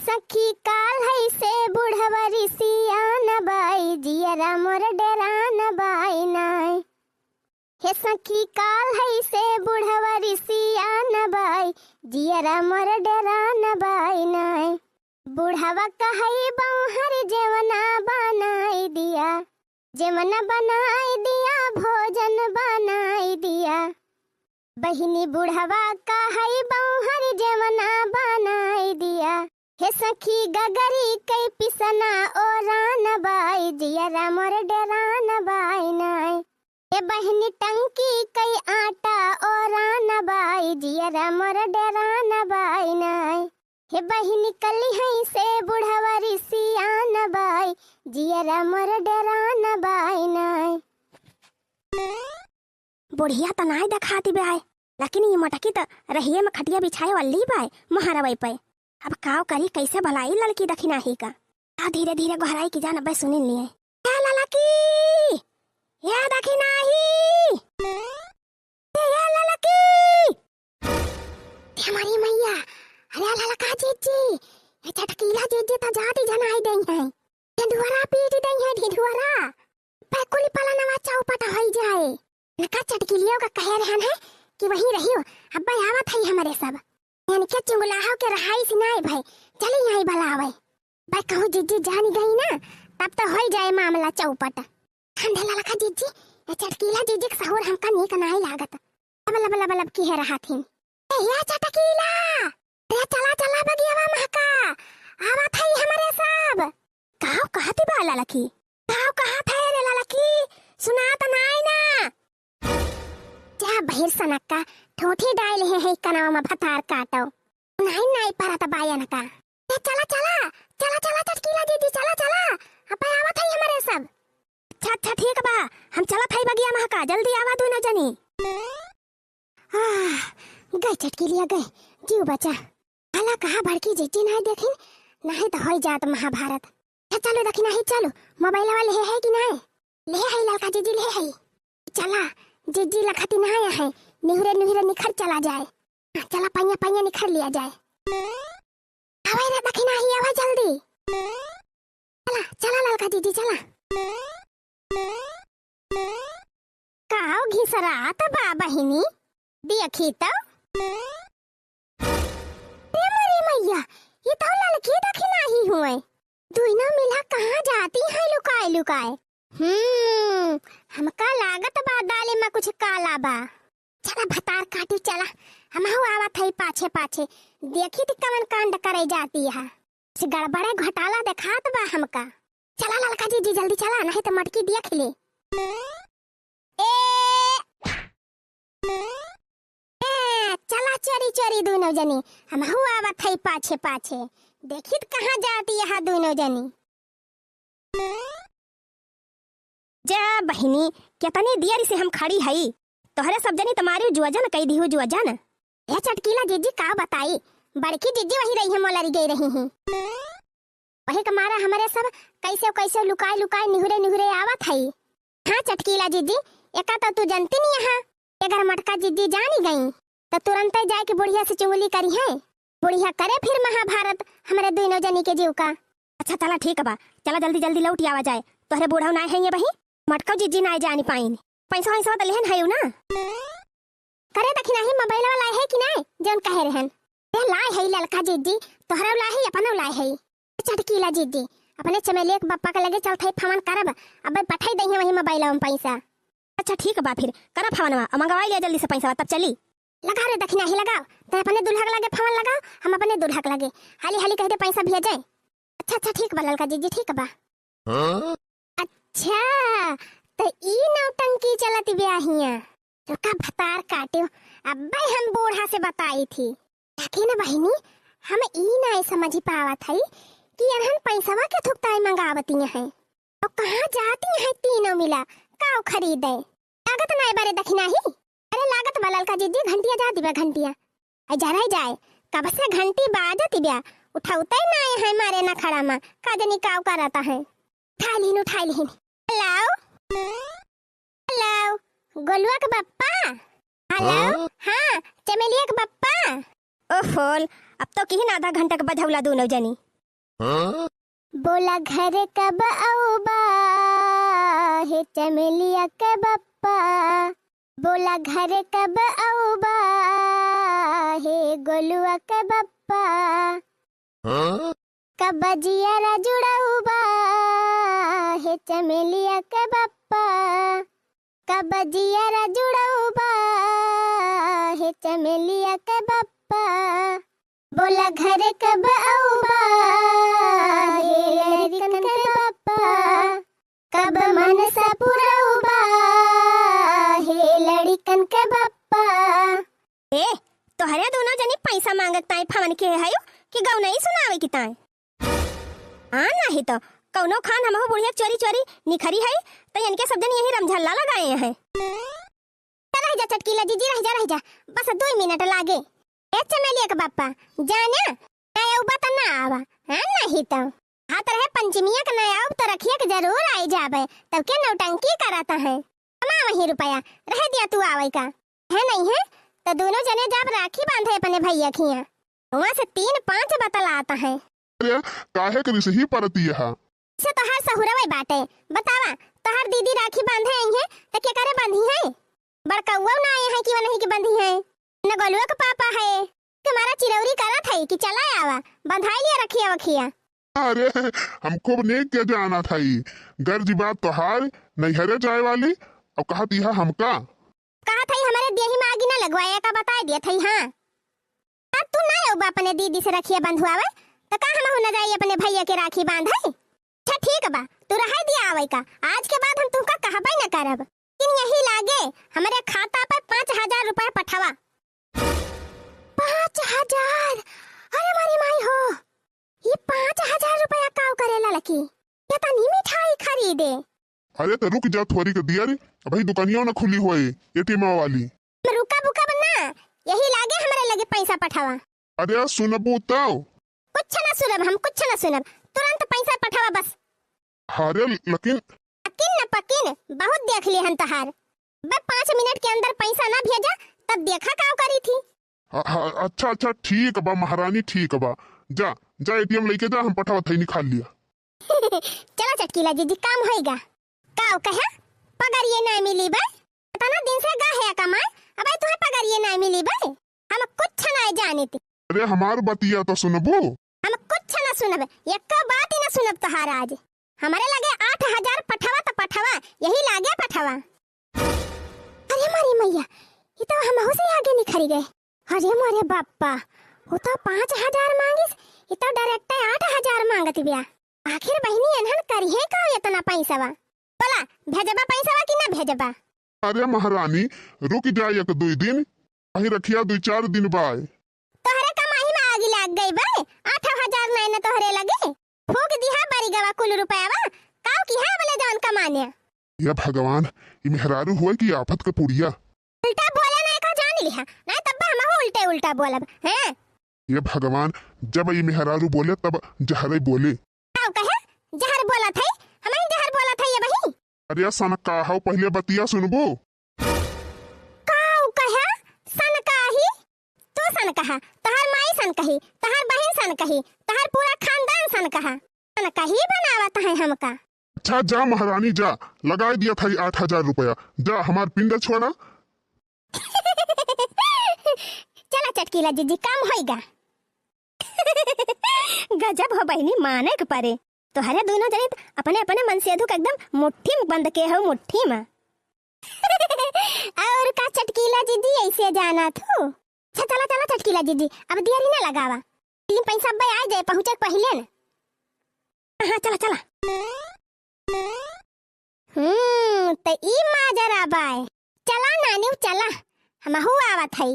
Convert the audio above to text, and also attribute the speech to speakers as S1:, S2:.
S1: सखी काल है से बुढ़वरी सियान बाई जियरा मोर डेरान बाई नाय। हे सखी काल है से बुढ़वरी सियान बाई जियरा मोर डेरान बाई नाय। बुढ़वा कहई बौहर जेवना बनाई दिया, जेवना बनाई दिया भोजन बनाई दिया। बहिनी बुढ़वा कहई बौहर जेवना बनाई दिया। हे सखी गगरी कई पिसना ओरान बाई जियरा मोर डेरान बाई नाय। हे बहिनी टंकी कई आटा ओरान बाई जियरा मोर डेरान बाई नाय। हे बहिनी कली हई से बुढ़वरी सियान बाई जियरा मोर डेरान बाई नाय। बुढ़िया तो नाय दिखाती बाय, लेकिन ये मटकी तो रहिए में खटिया बिछाए वाली बाय महारवई पे। अब काव करी कैसे भलाई लड़की दखिना ही का। धीरे धीरे घराई की जान अब सुनी लिए लड़की या दखिना ही या लड़की हमारी मैया। अरे लड़का जीजी ये चटकीला जीजी तो जाती जनाई दई है। ढिढुरा पीट दई है ढिढुरा पैकुली पलानवा चौपट होई जाए। लड़का चटकीलियों का कह रहन है कि वही रहियो अब्बा आवत है हमारे सब यानी के चुंगलाहो के रहाई सिनाई भाई चली यही भलावे। भाई कहूँ जीजी जानी गई ना तब तो हो जाए मामला चौपट। खंडे लड़का जीजी ये चटकीला जीजी के सहूर हमका नीक नहीं लागत। अब लब लब लब की है रहा थी ये चटकीला रे चला चला बगियावा महका आवत है हमारे सब। काव कहती बा लड़की काव कहत है रे लड़की सुना तो नाई ना। जा बहिर सनक्का ठोठी डाल है कनाव में भतार काटो नहीं नहीं परत बायन का। चला चला चला चला चटकीला दीदी चला चला अब आवत है हमारे सब। अच्छा अच्छा ठीक बा हम चलत है बगिया महका जल्दी आवा दो न जनी। गई चटकीलिया गई जीव बचा। हला कहा भड़की जीजी नहीं देखिन नहीं तो हो जात महाभारत। चलो देखी नहीं चलो मोबाइल वाले है कि नहीं ले है लड़का जीजी ले है। चला जीजी लखती नहीं है निहुरे निहुरे निखर चला जाए। चला पैया पैया निखर लिया जाए। आवे रे देखी नहीं आवे जल्दी चला चला लड़का जीजी चला। काओ घिसरात बा बहिनी देखी तो मैया ये तो लड़की देखी नहीं हुए दुइना मिला कहाँ जाती है लुकाए लुकाए। हमका लागत बा दाले में कुछ काला बा। चला भतार काटी चला हम आवत है पाछे पाछे देखी थी कवन कांड करे जाती है गड़बड़े घोटाला दिखात बा हमका। चला लड़का जीजी जल्दी चला नहीं तो मटकी देख ले। चला चोरी चोरी दोनों जनी हम आवत है पाछे पाछे देखी कहाँ जाती है दोनों जनी। जा बहिनी कितनी देर से हम खड़ी हई तोहरे सब जनी तुम्हारी जुआजन कही दी हो जुआजन। ये चटकीला जीजी का बताई बड़की जीजी वही रही है मोलरी गई रही हैं वही का मारा हमारे सब कैसे कैसे लुकाए लुकाए निहुरे निहुरे आवत है। हाँ चटकीला जीजी एका तो तू जानती नहीं यहाँ अगर मटका जीजी जानी गई तो तुरंत जाए के बुढ़िया से चुंगली करी है। बुढ़िया करे फिर महाभारत हमारे दोनों जनी के जीव का। अच्छा चला ठीक बा चला जल्दी जल्दी लौट आवा जाए तोहरे बूढ़ा ना है ये बही मटका जीजी ना जानी पाइन पैसा वैसा तो लेहन है ना करे दखी नहीं मोबाइल वाला है कि नहीं जौन कहे रहन ए लाए है लड़का जीजी तोहरा लाए है अपना लाए है। चटकीला जीजी अपने चमेली के पप्पा के लगे चलते फमन करब अब पठाई दई है वही मोबाइल में पैसा। अच्छा ठीक बा फिर करब फमनवा मंगवा लिया जल्दी से पैसा तब चली लगा रे दखी नहीं लगाओ तो अपने दुल्हा के लगे फमन लगाओ हम अपने दुल्हा के लगे हाली हाली कहते पैसा भेजे। अच्छा अच्छा ठीक बा लड़का जीजी ठीक बा। अच्छा तो ई नौटंकी चलती ब्याहिया तो का भतार काटे अब्बे हम बूढ़ा से बताई थी लेकिन बहिनी हम ई नहीं समझ पावत है कि अनहन पैसावा के थुकताई मंगावती है और कहाँ जाती है तीनों मिला काव खरीदे लागत नहीं बारे दखिना ही। अरे लागत बलल का जीजी घंटिया जाती बा घंटिया जरा जाए कब से घंटी बाजती ब्या उठाउते नहीं है मारे ना खड़ा मा का जनी काव करता है। उठा लीन हेलो हेलो गोलुआ के बप्पा हेलो हाँ चमेलिया के बप्पा। ओहो अब तो किही आधा घंटा के बधौला दोनों जनी बोला घर कब आऊबा हे चमेलिया के बप्पा, बोला घर कब आऊबा हे गोलुआ के बप्पा, कब जियारा जुड़ाऊबा हे चमेलिया के बप्पा, कब जियारा जुड़ाऊबा हे चमेलिया के बप्पा, बोला घर कब आऊबा हे लड़कन के बप्पा, कब मनसा पुराऊबा हे लड़कन के बप्पा। ए तोहरे दोनों जनी पैसा मांगत ताई फवन के हयो कि गौ नहीं सुनावे की ताई आ नहीं तो कौनो खान हमहु बुढ़िया चोरी चोरी निखरी है तो इनके सब जन यही रमझल्ला लगाए हैं। रह जा चटकीला जीजी रह जा बस 2 मिनट लागे। ए चमेलिया के बापा जाना नया उबा त ना आवा हां नहीं तो हाथ रहे पंचमिया के नया उब तो रखिए के जरूर आई जाबे तब के नौटंकी कराता है कमा वही रुपया रह दिया तू आवे का है नहीं है तो दोनों जने जब राखी बांधे अपने भैया खिया वहां से 3-5 बतला आता है।
S2: अरे काहे के सही परती है
S1: से तो हर सहुरवे बाटे बतावा तो हर दीदी राखी बांधे आई है तो क्या करे बांधी है बड़कौवा ना आए हैं कि वो नहीं कि बांधी है न गोलुआ का पापा है तुम्हारा चिरौरी करत है कि चला आवा बंधाई लिया रखिया वखिया।
S2: अरे हमको नहीं क्या जाना था ये गर्जी बात तो हार नहीं हरे जाए वाली अब कहा दिया हमका
S1: कहा था हमारे देही में आगी ना लगवाया का बता दिया था। हाँ अब तू ना आऊ अपने दीदी से रखिया बंधवावे तो का हम न जाई अपने भैया के राखी बांधे। अच्छा ठीक बा तू रह दिया आवे का आज के बाद हम तुमका कहबे न करब लेकिन यही लागे हमारे खाता पर 5000 रुपया पठावा। 5000 अरे मारी माई हो ये 5000 रुपया काव करेला लकी ये तो नी मिठाई खरीदे।
S2: अरे तो रुक जा थोड़ी के दिया रे भाई दुकानियों ना खुली हुई एटीएम वाली
S1: रुका बुका बना यही लागे हमारे लगे पैसा पठावा।
S2: अरे सुनबू तो
S1: कुछ ना सुनब हम कुछ ना सुनब तुरंत पैसा पठावा बस।
S2: अरे लेकिन
S1: पकिन न पकिन बहुत देख ली हन तहार बस 5 मिनट के अंदर पैसा ना भेजा तब देखा काव करी थी।
S2: अच्छा ठीक बा महारानी ठीक बा जा जा एटीएम लेके जा हम पठावा थई निकाल लिया।
S1: चलो चटकीला जीजी काम होएगा काव कहा पगार ये ना मिली बे इतना दिन से गा है कमाए अब तुम्हें पगार ये ना मिली बे हम कुछ ना जाने थी।
S2: अरे हमार बतिया तो सुनबू
S1: हम कुछ ना सुनब एक बात ही ना सुनब तहार आज हमारे लगे 8000 पठावा तो पठावा यही लागे पठावा। अरे मारी मैया ये तो हम हो से आगे निखरी गए। अरे मोरे बाप्पा वो तो 5000 मांगिस ये तो डायरेक्ट 8000 मांगती बिया आखिर बहनी एनहन करिए का इतना पैसावा बोला भेजबा पैसावा कि ना भेजबा।
S2: अरे महारानी रुक जा 1-2 दिन वही रखिया 2-4 दिन बाद
S1: तोहरे कमाई में आग लग गई बे 8000 नहीं न तोहरे लगे फूक दिया बरी गवा कुल रुपयावा काव की है बोले जान कमाने।
S2: ये भगवान ये मेहरारू हुआ कि आफत का पुड़िया
S1: उल्टा बोले ना का जान लिया नहीं तब हम उल्टा बोलब हैं।
S2: ये भगवान जब ये मेहरारू बोले तब जहर बोले
S1: काव कहे जहर बोला थे हमें जहर बोला था ये बही।
S2: अरे सन काहो पहले बतिया सुनबो
S1: काव कहे सन काही तू सन कहा तहार माई सन कही तहार बहन सन कही तहार पूरा खानदान सन कहा सन कही बनावत है हमका।
S2: अच्छा जा महारानी जा लगा दिया था 8000 रुपया जा हमार पिंड छोड़ा।
S1: चला चटकीला जीजी काम होएगा। गजब हो बहनी माने के परे तो हरे दोनों जने अपने अपने मन से दुख एकदम मुट्ठी में बंद के हो मुट्ठी में। और का चटकीला जीजी ऐसे जाना थू। अच्छा चला चटकीला जीजी अब देरी ना लगावा 3 पैसा बे आ जाए पहुंचे पहले न। हां चला तो ई माजरा बाय चला नानी चला हम हुआ आवत है।